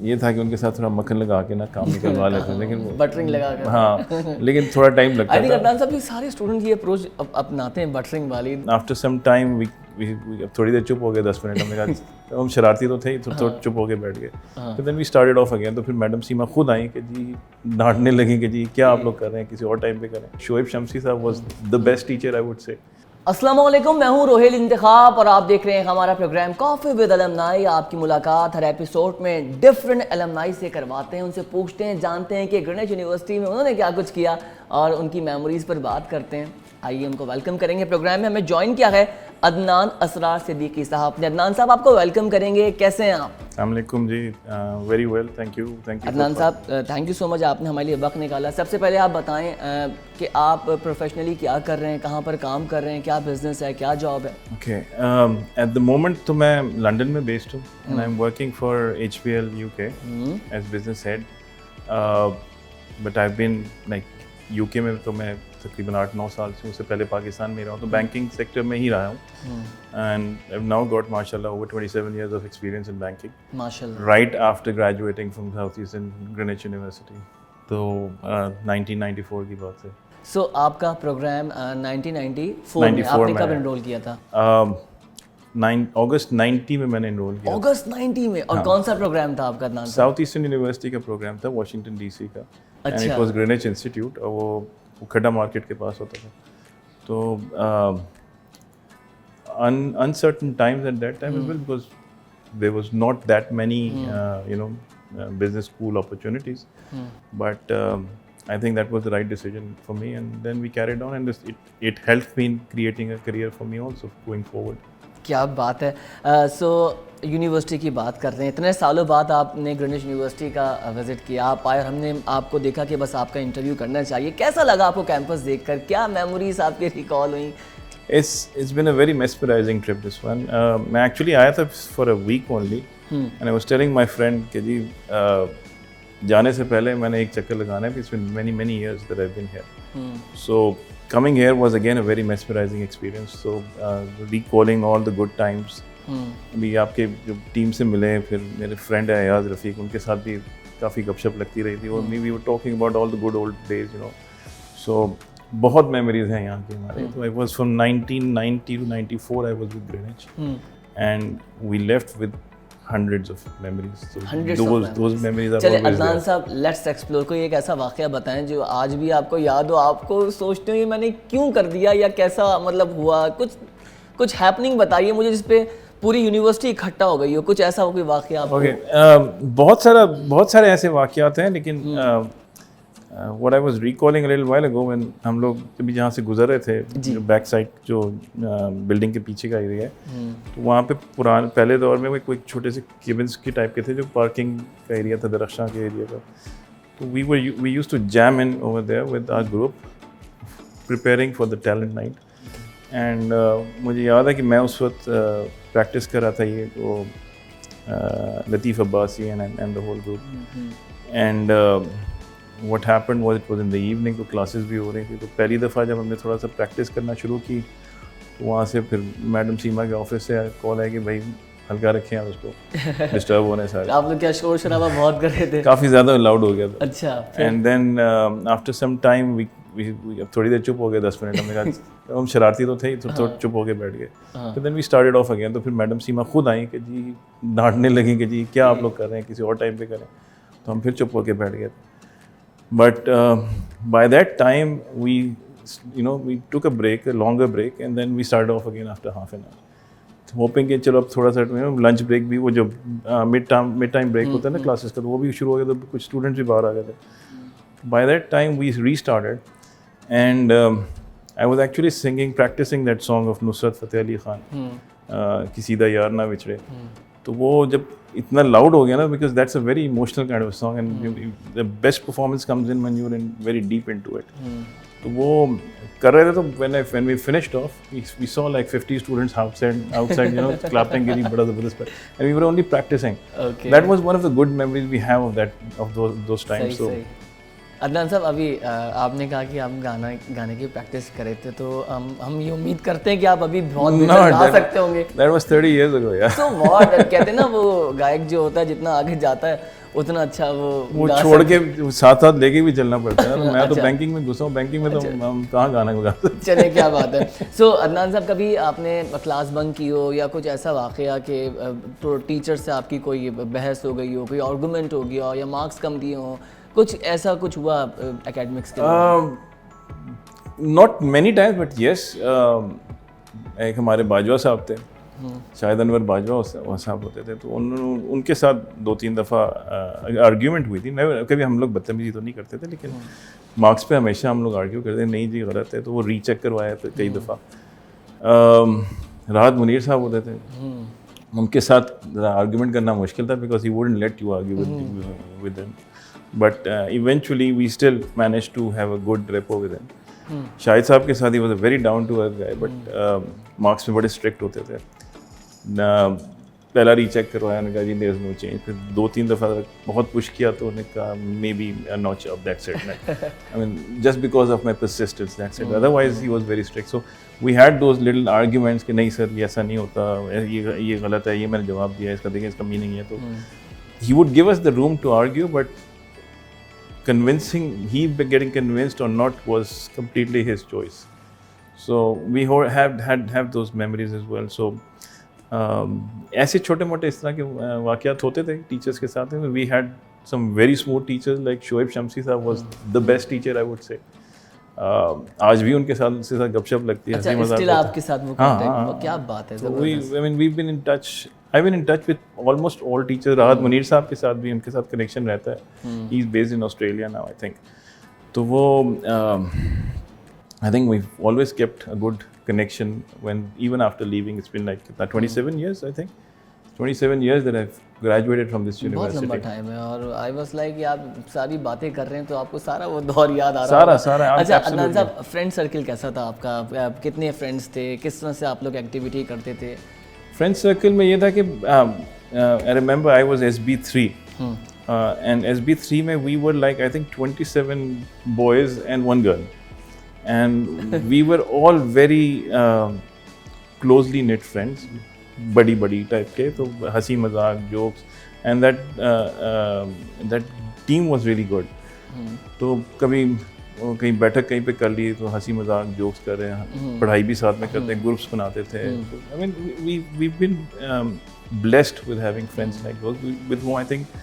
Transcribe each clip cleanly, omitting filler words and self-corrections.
ये था कि उनके साथ थोड़ा मक्खन लगा के ना काम निकलवा लेते हैं, लेकिन बटरिंग लगा कर। हाँ, लेकिन थोड़ा टाइम लगता आई थिंक था। अदनान साहब ये सारे स्टूडेंट ये अप्रोच अपनाते हैं बटरिंग वाली। आफ्टर सम टाइम वी अब थोड़ी देर चुप हो गए, 10 मिनट हमने कहा तो हम शरारती तो थे ही, तो चुप हो के बैठ गए। तो then we started off again. तो फिर मैडम सीमा खुद आई कि जी डांटने लगी कि जी क्या आप लोग कर रहे हैं, किसी और टाइम पे करें। शोएब शमसी साहब was the best teacher I would से। अस्सलाम वालेकुम, मैं हूं रोहेल इंतखाब और आप देख रहे हैं हमारा प्रोग्राम कॉफ़ी विद अलमनाई। आपकी मुलाकात हर एपिसोड में डिफरेंट अलमनाई से करवाते हैं, उनसे पूछते हैं, जानते हैं कि ग्रीनिच यूनिवर्सिटी में उन्होंने क्या कुछ किया और उनकी मेमोरीज़ पर बात करते हैं। आइए उनको वेलकम करेंगे प्रोग्राम में। हमें ज्वाइन किया है अदनान असरार सिद्दीकी साहब ने। अदनान साहब आपको वेलकम करेंगे, कैसे हैं आप? अस्सलाम वालेकुम जी, very well, thank you. Adnan साहब थैंक यू सो मच, आपने हमारे लिए वक्त निकाला। सबसे पहले आप बताएं कि आप प्रोफेशनली क्या कर रहे हैं, कहाँ पर काम कर रहे हैं, क्या बिजनेस है, क्या जॉब है? ओके, एट द मोमेंट तो मैं लंदन में बेस्ड हूँ and I am working for HBL UK as business head, but I been like UK में तो मैं तकरीबन 8-9 साल से, उससे पहले पाकिस्तान में रहा हूँ, तो बैंकिंग सेक्टर में ही रहा हूँ and I have now got माशाल्लाह over 27 years of experience in banking, माशाल्लाह, right after graduating from Southeastern Greenwich University, तो 1994 की बात है। सो आपका प्रोग्राम 1994 में आपने कब एनरोल किया था? अगस्त 90 में मैंने एनरोल किया। अगस्त 90 में। और कौन सा प्रोग्राम था आपका अदनान साहब? साउथ ईस्टर्न यूनिवर्सिटी का प्रोग्राम था, वाशिंगटन DC का, and it was Greenwich institute, और वो खड्डा मार्केट के पास होता था। तो uncertain times at that time as well, because there was not that many business school opportunities, but I think that was the right decision for me, and then we carried on, and it helped me in creating a career for me also going forward. क्या बात है। So university की बात कर रहे हैं, इतने सालों बाद आपने ग्रीनिच यूनिवर्सिटी का विज़िट किया, आप आए और हमने आपको देखा कि बस आपका इंटरव्यू करना चाहिए। कैसा लगा आपको कैंपस देखकर, क्या मेमोरीज आपके रिकॉल हुई? It's been a very mesmerizing trip, this one. मैं actually आया था for a week only, and I was telling my friend कि जी जाने से पहले मैंने एक चक्कर लगाना है। It's been many years that I've been here. So coming here was again a very mesmerizing experience. So recalling all the good times. अभी आपके जो टीम से मिले, फिर मेरे फ्रेंड है अयाज रफ़ीक, उनके साथ भी काफ़ी गपशप लगती रही थी, और we were talking about all the good old days, you know. So बहुत मेमोरीज हैं यहाँ की हमारे। तो I was from 1990 to 94 I was with Greenwich, and we left with hundreds of memories. So those memories are चलिए always Adnan there. साहब, let's explore. कोई एक ऐसा वाक़या बताएं जो आज भी आपको याद हो, आपको सोचते हो ये मैंने क्यों कर दिया, या कैसा मतलब हुआ, कुछ हैपनिंग बताइए मुझे जिस पे पूरी यूनिवर्सिटी इकट्ठा हो गई हो, कुछ ऐसा हो कोई वाक़या आपको? Okay, बहुत सारे ऐसे वाक़यात हैं, लेकिन what I was recalling a little while ago, when हम लोग अभी जहाँ से गुजर रहे थे, जो बैक साइड जो बिल्डिंग के पीछे का एरिया है, तो वहाँ पे पहले दौर में वो कोई छोटे से केबिन्स की टाइप के थे, जो पार्किंग का एरिया था, दरख्शां के एरिया का। तो we used to jam in over there with our group, preparing for the talent night, and मुझे याद है कि मैं उस वक्त प्रैक्टिस कर रहा था ये वो लतीफ़ Abbasi and the whole group, and what happened was it was in the evening, तो क्लासेस भी हो रही थी। तो पहली दफ़ा जब हमने थोड़ा सा प्रैक्टिस करना शुरू की, तो वहाँ से फिर मैडम सीमा के ऑफिस से कॉल आया कि भाई हल्का रखें आप उसको, डिस्टर्ब होने सारे। आप लोग क्या शोर शराबा बहुत कर रहे थे? काफ़ी ज़्यादा लाउड हो गया था। अच्छा। And then after some time we थोड़ी देर चुप हो गए, 10 मिनट हमने कहा हम शरारती तो थे ही, तो चुप हो के बैठ गए। तो then we started off again. तो फिर मैडम सीमा खुद आई कि जी डांटने लगी कि जी क्या आप लोग कर रहे हैं, किसी और टाइम पे करें। तो हम फिर चुप हो के बैठ गए। But by that time we took a break, a longer break, and then we started off again after half an hour, hoping कि चलो अब थोड़ा सा लंच ब्रेक भी, वो जो मिड टाइम ब्रेक होता है ना क्लासेस का, तो वो भी शुरू हो गया, तो कुछ स्टूडेंट्स भी बाहर आ गए थे। By that time we restarted, and I was actually practicing that song of Nusrat Fateh Ali Khan, कि सीधा यार ना विछड़े। तो वो जब इतना लाउड हो गया ना, because that's a very emotional kind of a song, and the best performance comes in when you're very deep into it. तो वो कर रहे थे, तो when we finished off, we saw like 50 students outside clapping really बड़ा ज़बरदस्त, and we were only practicing. Okay. That was one of the good memories we have of those times. So Adnan साहब, अभी आपने कहा कि आप गाने की प्रैक्टिस करे थे, तो हम ये उम्मीद करते हैं कि आप अभी बहुत बेहतर गा सकते होंगे। That was 30 years ago, yeah. So what कहते हैं ना, वो गायक जो होता है जितना आगे जाता है उतना अच्छा वो छोड़ के साथ साथ लेके भी चलना पड़ता है। मैं तो बैंकिंग में घुसा हूँ, बैंकिंग में तो हम कहाँ गाना गा सकते। चले, क्या बात है। सो अदनान साहब, कभी आपने क्लास बंक की हो या कुछ ऐसा वाकया कि तो टीचर से आपकी कोई बहस हो गई हो, कोई आर्गूमेंट हो गया हो या मार्क्स कम दिए हो, कुछ ऐसा कुछ हुआ एकेडमिक्स के दौरान? Not many times but yes, एक हमारे बाजवा साहब थे, शायद अनवर बाजवा साहब होते थे, तो उनके साथ 2-3 दफ़ा आर्ग्यूमेंट हुई थी। कभी हम लोग बदतमीजी तो नहीं करते थे, लेकिन मार्क्स पे हमेशा हम लोग आर्ग्यू करते थे, नहीं जी गलत है, तो वो रीचेक करवाया था कई दफ़ा। राहत मुनीर साहब होते थे, उनके साथ आर्ग्यूमेंट करना मुश्किल था because he wouldn't let you argue with them, but eventually we still manage to have a good rapport with them. Shahid sahab के साथ he was a very down to earth guy, but marks में बड़े strict होते थे। पहला recheck करवाया, उन्होंने कहा जी देयर इज नो चेंज। फिर 2-3 दफ़ा बहुत पुश किया तो उन्होंने कहा maybe a notch off that's it, I mean just because of my persistence that's it, otherwise he was very strict. So we had those little arguments कि नहीं sir ये ऐसा नहीं होता, ये गलत है, ये मैंने जवाब दिया, इसका देखिए इसका मीनिंग है। तो he would give us the room to argue, but convincing, he getting convinced or not was completely his choice. So we have those memories as well. So ऐसे छोटे मोटे इस तरह के वाक़यात होते थे टीचर्स के साथ। We had some very smooth teachers like Shoaib Shamsi साहब was the best teacher I would say. आज भी उनके साथ गपशप लगती है। अच्छा, स्टिल आपके साथ वो कांटेक्ट, क्या बात है। So I mean we've been in touch. I've been in touch with almost all teachers. राहत मुनीर साहब के साथ भी उनके साथ कनेक्शन रहता है। He's based in Australia now, I think. तो वो I think we've always kept a good connection when even after leaving. It's been like 27 years, I think. 27 years that I've graduated from this university. बहुत लंबा time है और I was like आप सारी बातें कर रहे हैं तो आपको सारा वो दौर याद आ रहा है। सारा। अच्छा अदनान साहब, फ्रेंड सर्कल कैसा था आपका? कितने फ्रेंड्स थे? किस तरह से आप लोग एक्टिविटी करते थे? फ्रेंड सर्कल में ये था कि I remember I was SB3 and SB3 में we were like I think 27 boys and 1 girl and we were all very closely knit friends, बड़ी टाइप के, तो हंसी मजाक jokes and that team was really good. तो कभी कहीं बैठक कहीं पे कर ली तो हंसी मजाक जोक्स कर रहे हैं, पढ़ाई भी साथ में करते हैं, ग्रुप्स बनाते थे। I mean we've been blessed with having friends like those with whom I think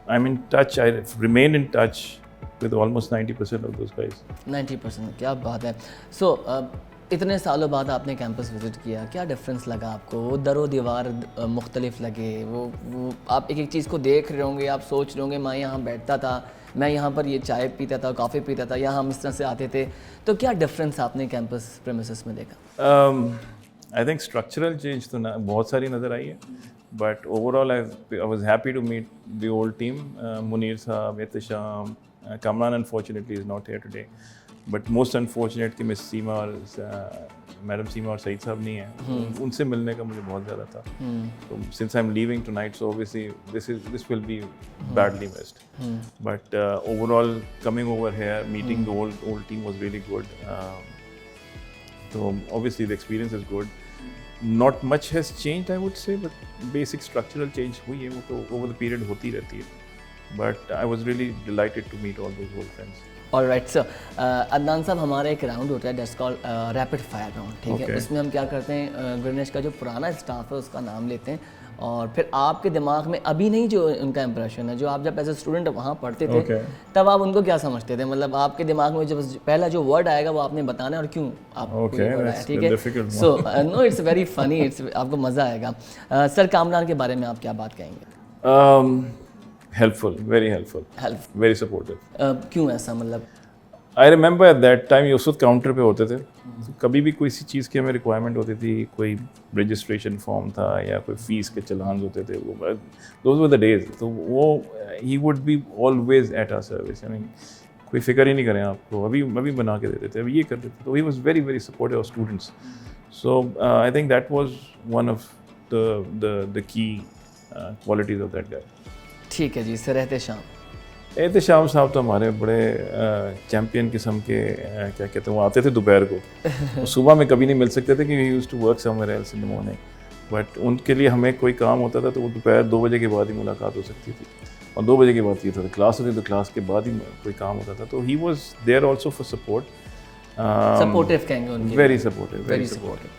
I'm in touch. I remain in touch with almost 90% of those guys. 90%, क्या बात है। सो इतने सालों बाद आपने कैंपस विज़िट किया, क्या डिफरेंस लगा आपको? वो दरो दीवार मुख्तलिफ लगे, वो आप एक एक चीज़ को देख रहे होंगे, आप सोच रहे होंगे मैं यहाँ बैठता था, मैं यहाँ पर ये चाय पीता था, कॉफ़ी पीता था, यहाँ हम इस तरह से आते थे। तो क्या डिफरेंस आपने कैंपस प्रेमिसेस में देखा? आई थिंक स्ट्रक्चरल चेंज तो बहुत सारी नज़र आई है, but overall I was happy to meet the old team. Munir साहब, Ehtesham, Kamran unfortunately is not here today, but most unfortunate कि मिस सीमा और मैडम सीमा और सईद साहब नहीं हैं, उनसे मिलने का मुझे बहुत ज़्यादा था। तो since I am leaving tonight, so obviously this will be badly missed, but overall coming over here meeting the old team was really good. तो obviously the experience is good, not much has changed I would say, but basic structural change हुई है, वो तो over the period होती रहती है, but I was really delighted to meet all those old friends. Alright sir, Adnan sahab, हमारा एक round होता है that's called rapid fire round, ठीक है? इसमें हम क्या करते हैं, ग्रेनेश का जो पुराना स्टाफ है उसका नाम लेते हैं और फिर आपके दिमाग में अभी नहीं जो उनका इंप्रेशन है, जो आप जब एज ए स्टूडेंट वहाँ पढ़ते थे तब आप उनको क्या समझते थे, मतलब आपके दिमाग में जब पहला जो वर्ड आएगा वो आपने बताना है और क्यों आप ठीक है? So no, it's very funny, आपको मज़ा आएगा। सर, कामरान के बारे में आप क्या बात कहेंगे? Helpful, very helpful, very supportive. क्यों ऐसा, मतलब? I remember at that time ये उस वक्त काउंटर पे होते थे, तो कभी भी कोई सी चीज़ की हमें रिक्वायरमेंट होती थी, कोई रजिस्ट्रेशन फॉर्म था या कोई फ़ीस के चलान होते थे, वो those were the days, तो वो he would be always at our service. I mean, कोई फिक्र ही नहीं करें आपको, अभी बना के देते थे, अभी ये कर देते थे, तो he was very very supportive of students. So I think that was one of the key qualities of that guy. ठीक है जी सर। एहतशाम साहब तो हमारे बड़े चैम्पियन किस्म के क्या कहते हैं, वो आते थे दोपहर को, तो सुबह में कभी नहीं मिल सकते थे क्योंकि used to work somewhere else in the morning, but उनके लिए हमें कोई काम होता था तो वो दोपहर 2 बजे के बाद ही मुलाकात हो सकती थी। और 2 बजे के बाद ये था, क्लास होती तो क्लास के बाद ही कोई काम होता था, तो he was there also for support, supportive कहेंगे उनके, very supportive, very supportive.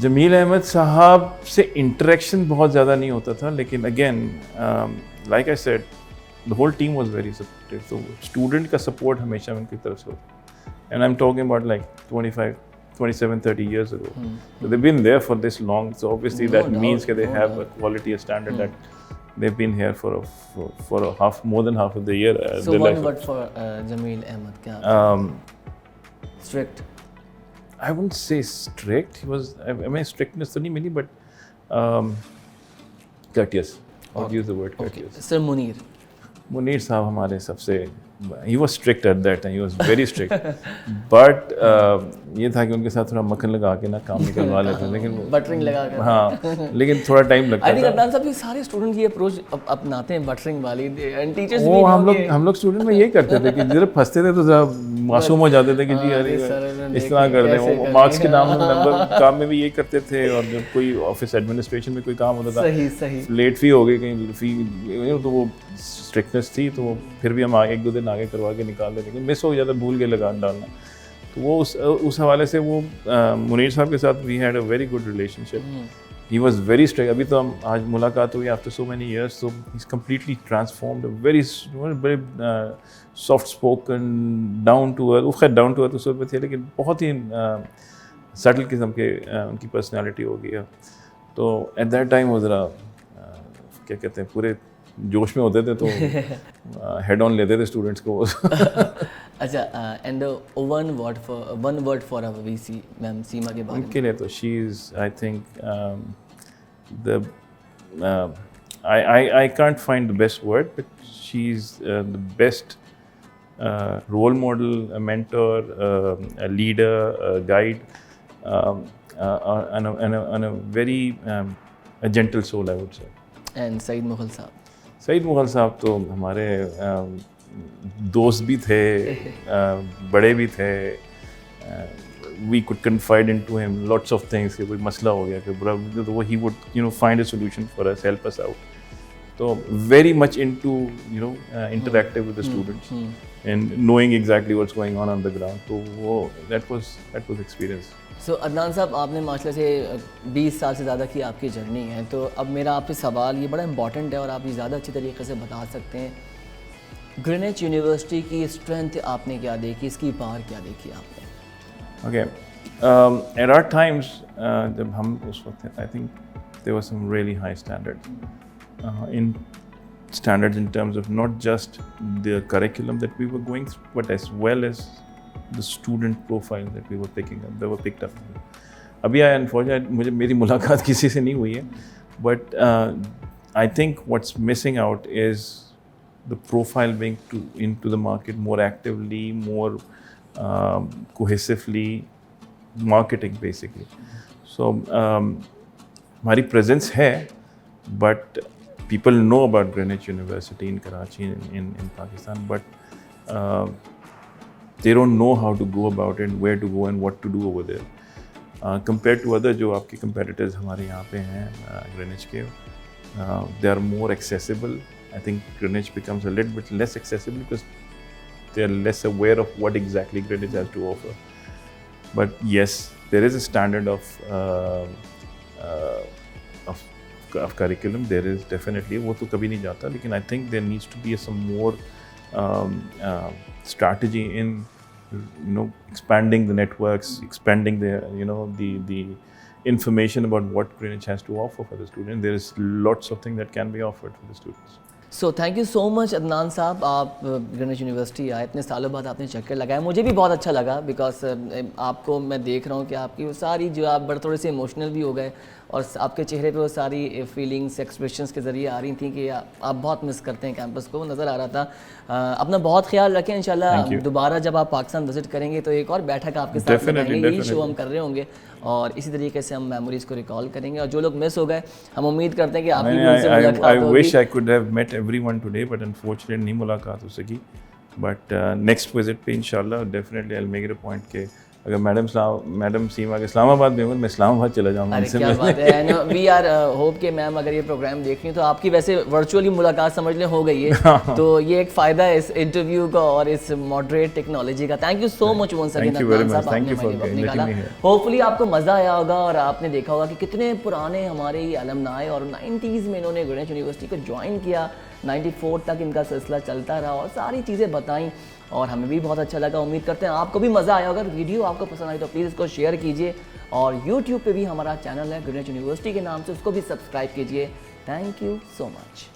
Jamil Ahmed sahab से इंटरेक्शन बहुत ज़्यादा नहीं होता था, लेकिन again like I said the whole team was very supportive, तो स्टूडेंट का सपोर्ट हमेशा उनकी तरफ से होता, and I am talking about like 27-30 years ago. So they've been there for this long, so obviously that means that they have a quality, a standard that they've been here for more than half of the year. So one word for Jameel Ahmad, kya? Strict. I wouldn't say strict. He was, I mean, strictness to nahi mili, but courteous. I'll use the word courteous. Sir Munir. Munir साहब हमारे सबसे, he was strict at that time, he was very strict, but ये था कि उनके साथ थोड़ा मक्खन लगा के ना काम निकलवा लेते हैं, लेकिन बटरिंग लगा कर, हाँ, लेकिन थोड़ा टाइम लगता था। अदनान साहब ये सारे स्टूडेंट ये अप्रोच अपनाते हैं बटरिंग वाली, एंड टीचर्स भी हम लोग स्टूडेंट में यही करते थे कि जब फंसते थे तो जरा मासूम हो जाते थे कि जी अरे इस तरह कर दें, वो मार्क्स के नाम नंबर काम में भी यही करते थे, और जब कोई ऑफिस एडमिनिस्ट्रेशन में कोई काम होता था, लेट फी हो गई कहीं फी, तो वो स्ट्रिक्टनेस थी, तो फिर भी हम आगे 1-2 दिन आगे करवा के निकाल देते, लेकिन मिस हो जाता, भूल के लगा डालना, तो वो उस हवाले से वो मुनीर साहब के साथ we had a very good relationship, he was very strict. अभी तो हम आज मुलाकात हुई आफ्टर सो मेनी इयर्स, तो he is completely transformed, very soft spoken, down to earth, वो खैर डाउन टू अर्थ उस वक्त थे, लेकिन बहुत ही सटल किस्म के उनकी पर्सनैलिटी हो गई है, तो एट दैट टाइम वो ज़रा क्या कहते हैं, पूरे जोश में होते थे, तो हेड ऑन लेते थे स्टूडेंट्स को। अच्छा, and one word for our VC ma'am Seema के बारे में। उनके लिए तो she is, I think the I can't find the best word, but she is the best role model, a mentor, a leader, a guide, and a very a gentle soul, I would say. And Saeed Mughal साहब? सईद मुग़ल साहब तो हमारे दोस्त भी थे, बड़े भी थे, we could confide into him lots of things, कि कोई मसला हो गया कि तो वो he would find a solution for us, help us out. So very much into interactive with the students and knowing exactly what's going on the ground. So वो that was experience. So Adnan साहब, आपने माशाल्लाह से 20 साल से ज़्यादा की आपकी जर्नी है, तो अब मेरा आपसे सवाल ये बड़ा इंपॉर्टेंट है और आप ये ज़्यादा अच्छी तरीके से बता सकते हैं, ग्रीनिच यूनिवर्सिटी की स्ट्रेंथ आपने क्या देखी, इसकी पावर क्या देखी आपने? Okay, at our times जब हम उस वक्त, I think there was some really high standards. In standards in terms of not just the curriculum that we were going through, but as well as the student profile that we were picked up. अभी unfortunately मुझे मेरी मुलाकात किसी से नहीं हुई है, but I think what's missing out is the profile being into the market more actively, more cohesively, marketing basically. So हमारी presence है, but people know about Greenwich University in Karachi, in Pakistan, but they don't know how to go about it, where to go and what to do over there. Compared to other जो आपके competitors हमारे यहाँ पे हैं Greenwich के, they are more accessible. I think Greenwich becomes a little bit less accessible because they are less aware of what exactly Greenwich has to offer. But yes, there is a standard of curriculum. There is definitely, वो तो कभी नहीं जाता, लेकिन I think there needs to be some more strategy in expanding the networks, expanding the information about what Greenwich has to offer for the students. There is lots of things that can be offered for the students. So thank you so much Adnan साहब, आप Greenwich university आए, इतने सालों बाद आपने चक्कर लगाया, मुझे भी बहुत अच्छा लगा, बिकॉज आपको मैं देख रहा हूँ कि आपकी वो सारी जो आप बड़े थोड़े से इमोशनल भी हो गए, और आपके चेहरे पे वो सारी फीलिंग्स एक्सप्रेशंस के ज़रिए आ रही थी कि आप बहुत मिस करते हैं कैंपस को, वो नज़र आ रहा था। अपना बहुत ख्याल रखें, इंशाल्लाह दोबारा जब आप पाकिस्तान विजिट करेंगे तो एक और बैठक आपके साथ लगाएंगे, यही शो हम कर रहे होंगे, और इसी तरीके से हम मेमोरीज को रिकॉल करेंगे, और जो लोग मिस हो गए हम उम्मीद करते हैं कि आपकी भी उनसे मुलाकात होगी। I wish I could have met everyone today, but unfortunately नहीं मुलाकात हो सकी, but next visit पे इंशाल्लाह definitely I'll make it a point के अगर मैडम सीमा के इस्लामाबाद में होंगे मैं इस्लामाबाद चला जाऊँगा अरे उनसे क्या मिलने। बात है। वी आर होप कि मैम अगर ये प्रोग्राम देख रही हैं तो आपकी वैसे वर्चुअली मुलाकात समझ लें हो गई है। तो ये एक फ़ायदा है इस इंटरव्यू का और इस मॉडरेट टेक्नोलॉजी का। Thank you so much once again Thank you very Adnan much. Sahab, Thank आपने you for हमारे वक्त inviting निकाला। me here. होपफुली आपको मज़ा आया होगा और आपने देखा होगा कि कितने पुराने हमारे ये अलमनाई और 90s में इन्होंने ग्रेनिच यूनिवर्सिटी को ज्वाइन किया, 94 तक इनका सिलसिला चलता रहा और सारी चीज़ें बताई और हमें भी बहुत अच्छा लगा। उम्मीद करते हैं आपको भी मज़ा आया। अगर वीडियो आपको पसंद आई तो प्लीज़ इसको शेयर कीजिए और यूट्यूब पे भी हमारा चैनल है ग्रेनिच यूनिवर्सिटी के नाम से, उसको भी सब्सक्राइब कीजिए। Thank you so much.